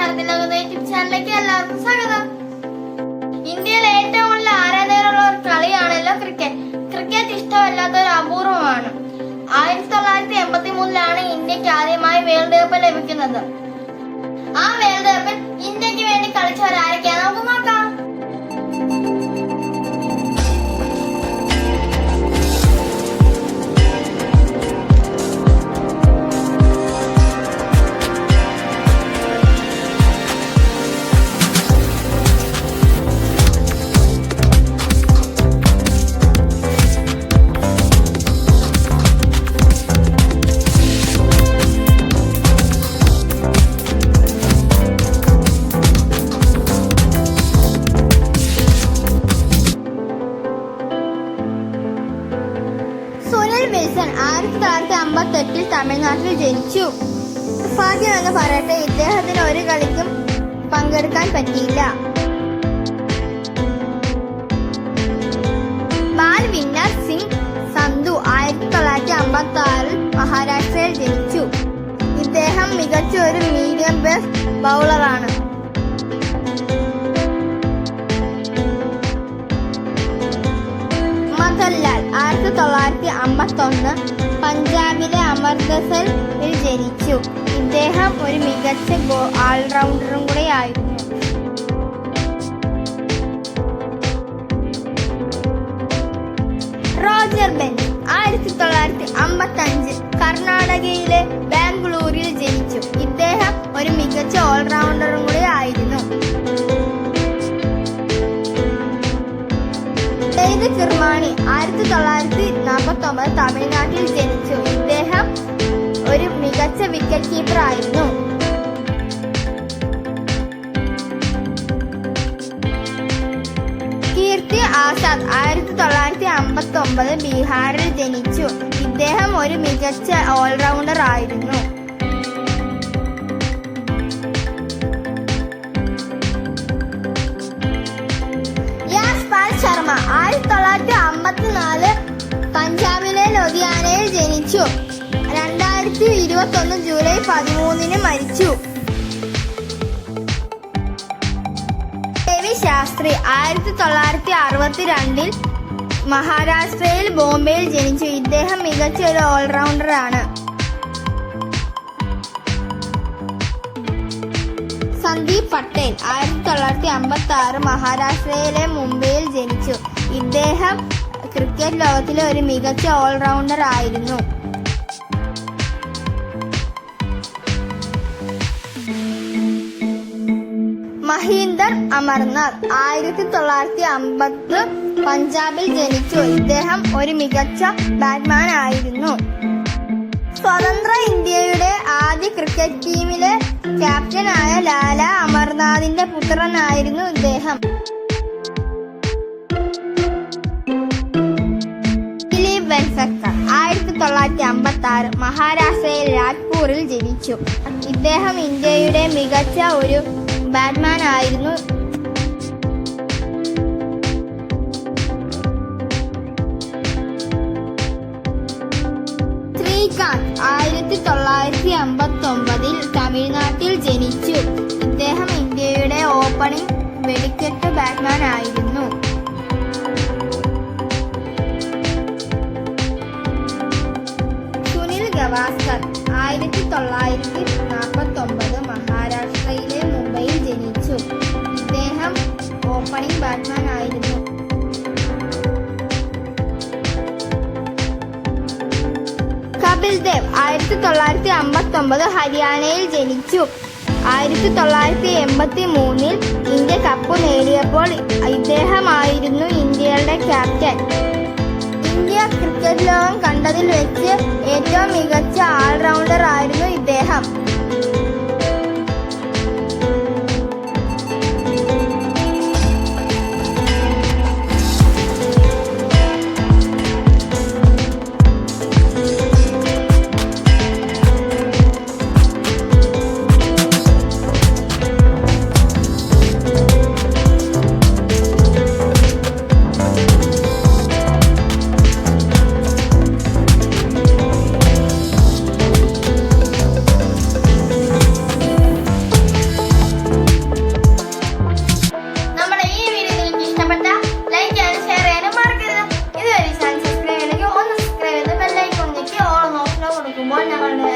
YouTube ചാനലിലേക്ക് എല്ലാവർക്കും സ്വാഗതം. ഇന്ത്യയിലെ ഏറ്റവും കൂടുതൽ ആരാധകരുള്ള ഒരു കളിയാണല്ലോ ക്രിക്കറ്റ്. ക്രിക്കറ്റ് ഇഷ്ടമല്ലാത്ത ഒരു അപൂർവമാണ്. 1983 ഇന്ത്യക്ക് ആദ്യമായി വേൾഡ് കപ്പ് ലഭിക്കുന്നത്. ആ വേൾഡ് കപ്പിൽ ഇന്ത്യക്ക് വേണ്ടി കളിച്ചവരാരൊക്കെയാണ് നമുക്ക് നോക്കാം. വിൽസൺ 1958 തമിഴ്നാട്ടിൽ ജനിച്ചു. ഭാഗ്യം എന്ന് പറയട്ടെ, ഇദ്ദേഹത്തിന് ഒരു കളിക്കും പങ്കെടുക്കാൻ പറ്റിയില്ല. ബാൽവിന്ദർ സിംഗ് സന്ധു 1956 മഹാരാഷ്ട്രയിൽ ജനിച്ചു. ഇദ്ദേഹം മികച്ച ഒരു മീഡിയം പേസ് ബൗളറാണ്. മദൻലാൽ 1951 പഞ്ചാബിലെ അമൃത്സറിൽ ജനിച്ചു. ഇദ്ദേഹം ഒരു മികച്ച ഓൾറൗണ്ടറും കൂടെയായിരുന്നു. റോജർ ബെഞ്ച് 1955 കർണാടകയിലെ ബാംഗ്ലൂരിൽ ജനിച്ചു. ഇദ്ദേഹം ഒരു മികച്ച ഓൾറൗണ്ടറും കൂടെ ആയിരുന്നു. കിർമാണി 1949 തമിഴ്നാട്ടിൽ ജനിച്ചു. ഇദ്ദേഹം ഒരു മികച്ച വിക്കറ്റ് കീപ്പർ ആയിരുന്നു. കീർത്തി ആസാദ് 1959 ബീഹാറിൽ ജനിച്ചു. ഇദ്ദേഹം ഒരു മികച്ച ഓൾറൗണ്ടർ ആയിരുന്നു. ശർമ്മ 1954 പഞ്ചാബിലെ ലുധിയാനയിൽ ജനിച്ചു. 2021 ജൂലൈ 13 മരിച്ചു. രവി ശാസ്ത്രി 1962 മഹാരാഷ്ട്രയിൽ ബോംബെയിൽ ജനിച്ചു. ഇദ്ദേഹം മികച്ച ഒരു ഓൾറൗണ്ടർ ആണ്. സന്ദീപ് പട്ടേൽ 1956 മഹാരാഷ്ട്രയിലെ മുംബൈയിൽ ജനിച്ചു. ഇദ്ദേഹം ക്രിക്കറ്റ് ലോകത്തിലെ ഒരു മികച്ച ഓൾറൗണ്ടർ ആയിരുന്നു. മഹീന്ദർ അമർനാഥ് 1950 പഞ്ചാബിൽ ജനിച്ചു. ഇദ്ദേഹം ഒരു മികച്ച ബാറ്റ്സ്മാൻ ആയിരുന്നു. സ്വതന്ത്ര ഇന്ത്യയുടെ ആദ്യ ക്രിക്കറ്റ് ടീമിലെ ക്യാപ്റ്റനായ ലാല അമർനാഥിന്റെ പുത്രനായിരുന്നു ഇദ്ദേഹം. ദിലീപ് വെൻസക്കർ 1956 മഹാരാഷ്ട്രയിൽ രാജ്പൂരിൽ ജനിച്ചു. ഇദ്ദേഹം ഇന്ത്യയുടെ മികച്ച ഒരു ബാറ്റ്സ്മാൻ ആയിരുന്നു. ശ്രീകാന്ത് 1959 തമിഴ്നാട്ടിൽ ജനിച്ചു. ഇദ്ദേഹം ഇന്ത്യയുടെ ഓപ്പണിംഗ് വെടിക്കെട്ട് ബാറ്റ്സ്മാൻ ആയിരുന്നു. സുനിൽ ഗവാസ്കർ 1949 മഹാരാഷ്ട്രയിലെ മുംബൈയിൽ ജനിച്ചു. ഇദ്ദേഹം ഓപ്പണിംഗ് ബാറ്റ്സ്മാൻ ആയിരുന്നു. കപിൽ ദേവ് 1959 ഹരിയാനയിൽ ജനിച്ചു. 1983 ഇന്ത്യ കപ്പ് നേടിയപ്പോൾ ഇദ്ദേഹമായിരുന്നു ഇന്ത്യയുടെ ക്യാപ്റ്റൻ. ഇന്ത്യ ക്രിക്കറ്റ് ലോകം കണ്ടതിൽ വെച്ച് ഏറ്റവും മികച്ച ഓൾറൗണ്ടർ ആയിരുന്നു ഇദ്ദേഹം. ഫുട്ബോൾ ഞങ്ങളുടെ